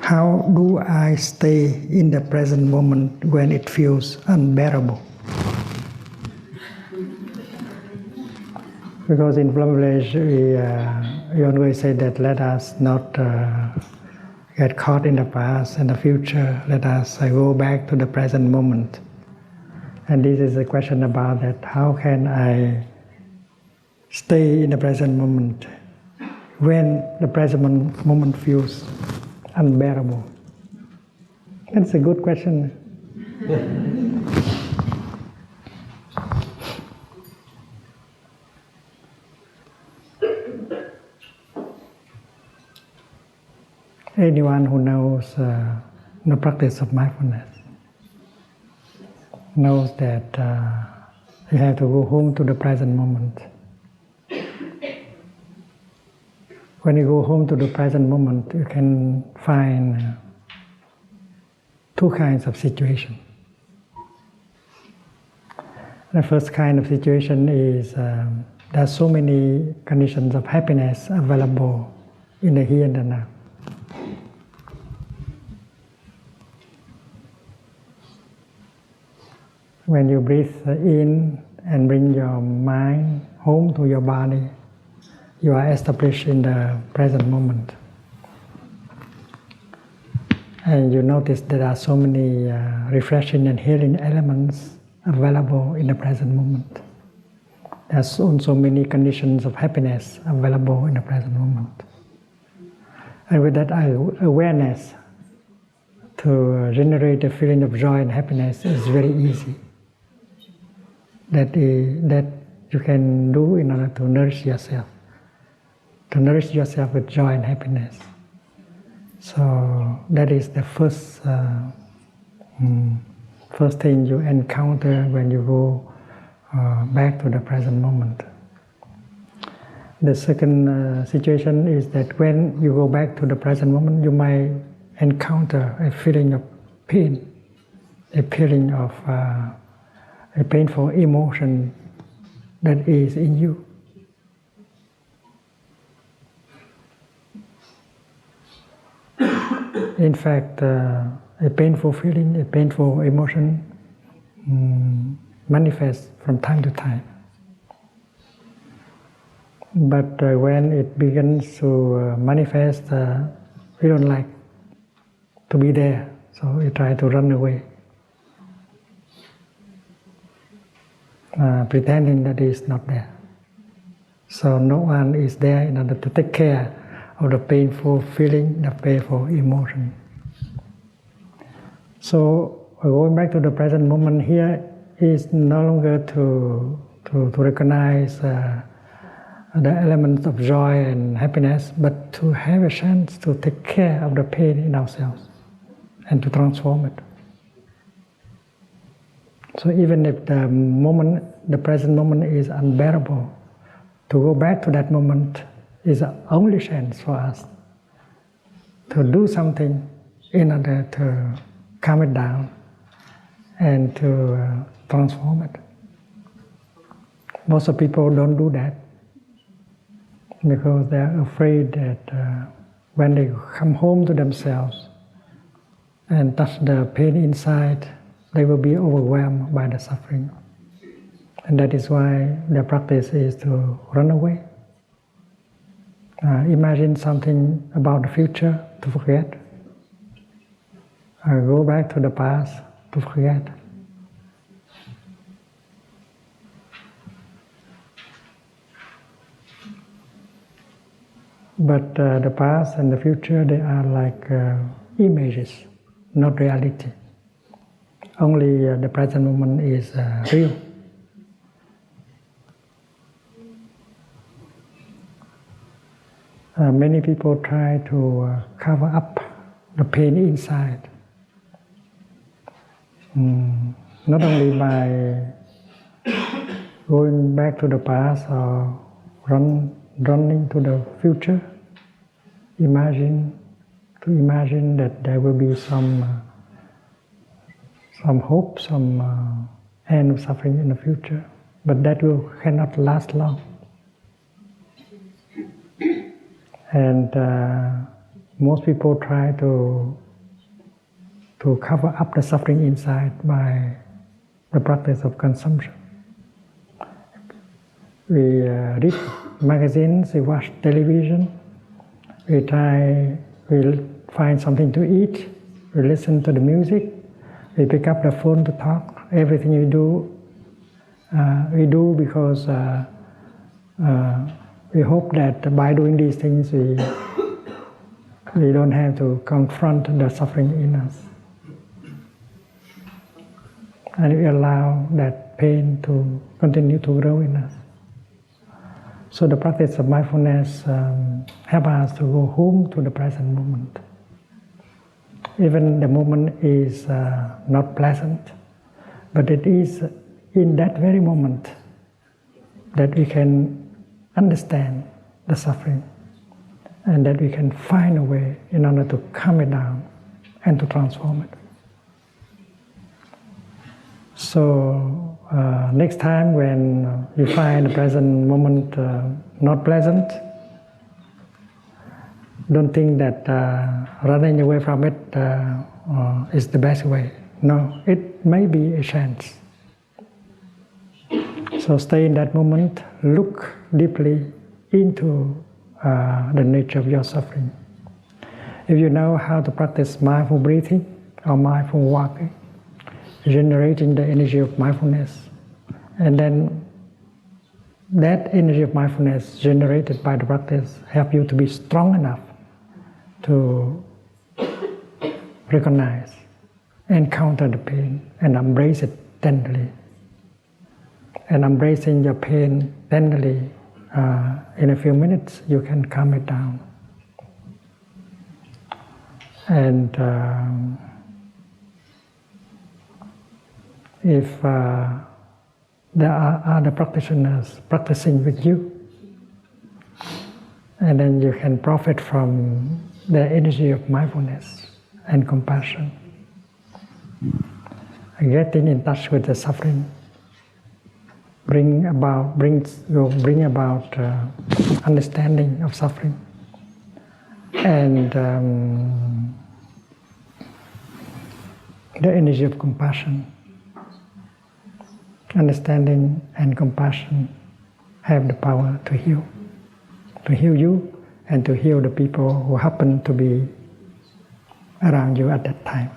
How do I stay in the present moment when it feels unbearable? Because in Plum Village, we always say that let us not get caught in the past and the future. Let us go back to the present moment. And this is a question about that. How can I stay in the present moment when the present moment feels unbearable? That's a good question. Anyone who knows the practice of mindfulness knows that you have to go home to the present moment. When you go home to the present moment, you can find two kinds of situations. The first kind of situation is there are so many conditions of happiness available in the here and the now. When you breathe in and bring your mind home to your body, you are established in the present moment. And you notice there are so many refreshing and healing elements available in the present moment. There's also many conditions of happiness available in the present moment. And with that awareness to generate a feeling of joy and happiness is very easy. That you can do in order to nourish yourself. To nourish yourself with joy and happiness. So that is the first thing you encounter when you go back to the present moment. The second situation is that when you go back to the present moment, you might encounter a feeling of pain, a feeling of a painful emotion that is in you. In fact, a painful feeling, a painful emotion manifests from time to time. But when it begins to manifest, we don't like to be there, so we try to run away. Pretending that it is not there. So no one is there in order to take care of the painful feeling, the painful emotion. So going back to the present moment here is no longer to recognize the elements of joy and happiness, but to have a chance to take care of the pain in ourselves and to transform it. So even if the present moment is unbearable, to go back to that moment is the only chance for us to do something in order to calm it down and to transform it. Most of people don't do that because they are afraid that when they come home to themselves and touch the pain inside, they will be overwhelmed by the suffering. And that is why their practice is to run away. Imagine something about the future to forget. Go back to the past to forget. But the past and the future, they are like images, not reality. Only the present moment is real. Many people try to cover up the pain inside. Not only by going back to the past or running to the future, imagine that there will be some hope, some end of suffering in the future, but that cannot last long. And most people try to cover up the suffering inside by the practice of consumption. We read magazines, we watch television, we find something to eat, we listen to the music, we pick up the phone to talk. Everything we do because we hope that by doing these things we don't have to confront the suffering in us. And we allow that pain to continue to grow in us. So the practice of mindfulness helps us to go home to the present moment. Even the moment is not pleasant, but it is in that very moment that we can understand the suffering and that we can find a way in order to calm it down and to transform it. So next time when you find the present moment not pleasant, don't think that running away from it is the best way. No, it may be a chance. So stay in that moment, look deeply into the nature of your suffering. If you know how to practice mindful breathing or mindful walking, generating the energy of mindfulness, and then that energy of mindfulness generated by the practice help you to be strong enough to recognize, encounter the pain, and embrace it tenderly. And embracing your pain tenderly, in a few minutes you can calm it down. And if there are other practitioners practicing with you, and then you can profit from the energy of mindfulness and compassion, getting in touch with the suffering bring about understanding of suffering and the energy of compassion. Understanding and compassion have the power to heal you and to heal the people who happen to be around you at that time.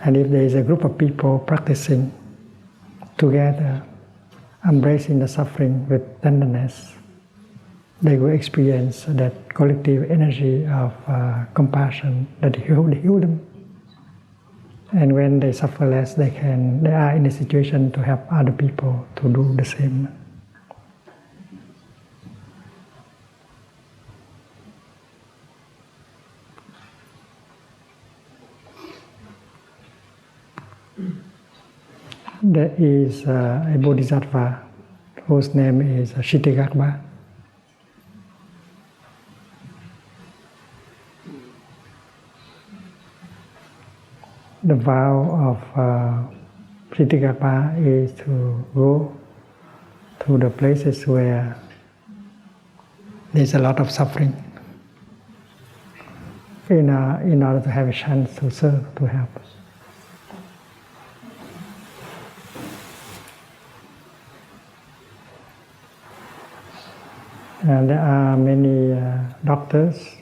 And if there is a group of people practicing together, embracing the suffering with tenderness, they will experience that collective energy of compassion that heal them. And when they suffer less, they are in a situation to help other people to do the same. There is a bodhisattva whose name is Kshitigarbha. The vow of Kshitigarbha is to go to the places where there's a lot of suffering in order to have a chance to serve, to help. And there are many doctors,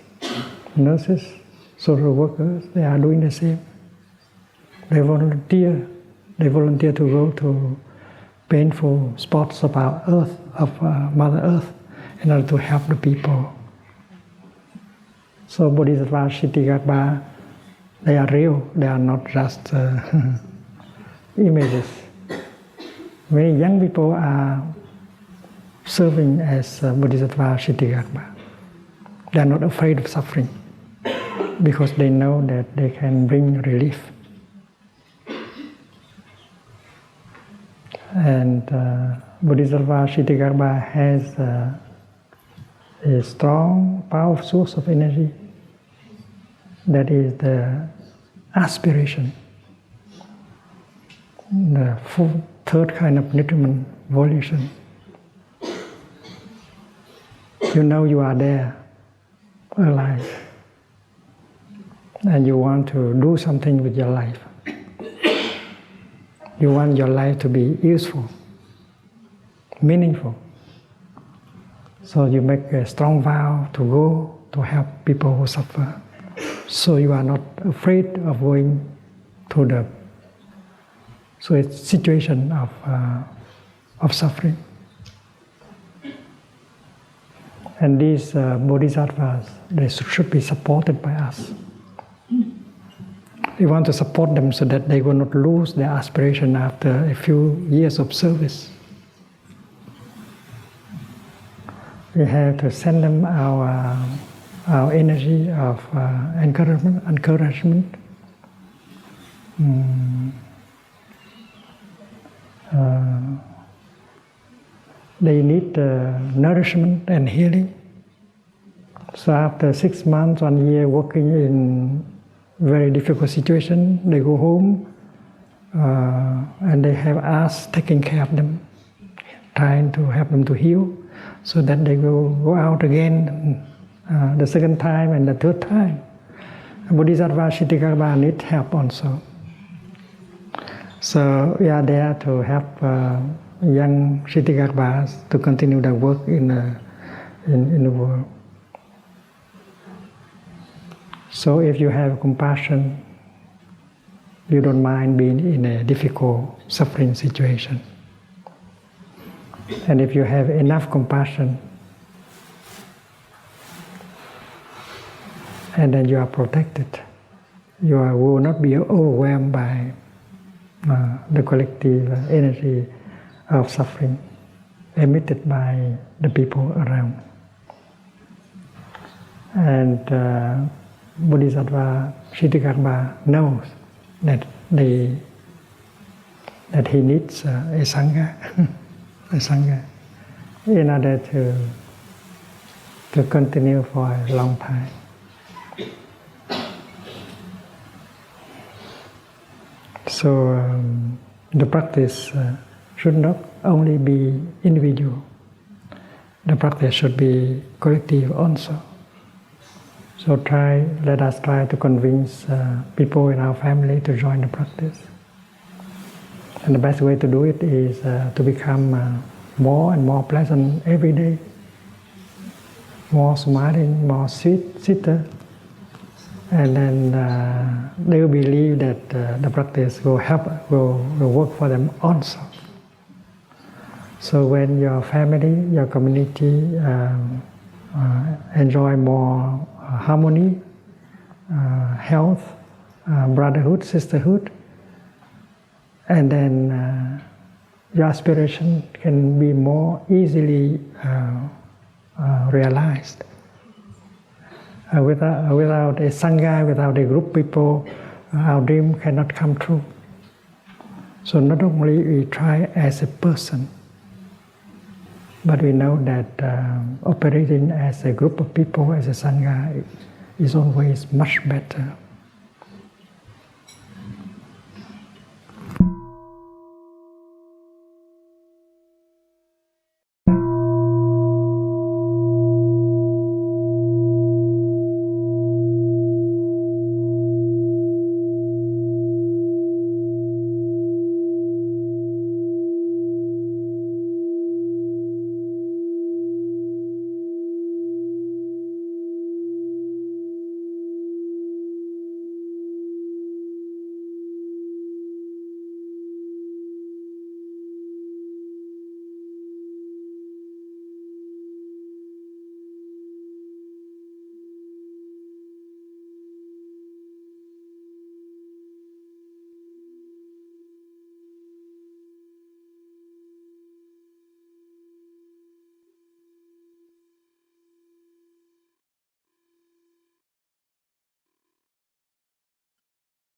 nurses, social workers, they are doing the same. They volunteer to go to painful spots of our earth, of Mother Earth, in order to help the people. So Bodhisattva, Kshitigarbha, they are real, they are not just images. Many young people are serving as Bodhisattva Kshitigarbha. They are not afraid of suffering because they know that they can bring relief. And Bodhisattva Kshitigarbha has a strong, powerful source of energy that is the aspiration, the third kind of nutriment, volition. You know you are there, alive, and you want to do something with your life. You want your life to be useful, meaningful. So you make a strong vow to go to help people who suffer. So you are not afraid of going to the situation of suffering. And these bodhisattvas, they should be supported by us. We want to support them so that they will not lose their aspiration after a few years of service. We have to send them our energy of encouragement. They need nourishment and healing. So after 6 months, 1 year working in very difficult situation, they go home and they have us taking care of them, trying to help them to heal, so that they will go out again the second time and the third time. Bodhisattva Kshitikarbha need help also. So we are there to help young Kshitikarbhas to continue their work in the world. So if you have compassion, you don't mind being in a difficult, suffering situation. And if you have enough compassion, and then you are protected, you will not be overwhelmed by the collective energy of suffering emitted by the people around. And Bodhisattva Kshitikarbha knows that he needs a sangha, a sangha, in order to continue for a long time. So the practice should not only be individual. The practice should be collective also. So let us try to convince people in our family to join the practice. And the best way to do it is to become more and more pleasant every day, more smiling, more sweeter. And then they will believe that the practice will work for them also. So when your family, your community enjoy more harmony, health, brotherhood, sisterhood, and then your aspiration can be more easily realized. Without a sangha, without a group of people, our dream cannot come true. So not only we try as a person, but we know that operating as a group of people, as a sangha, is always much better.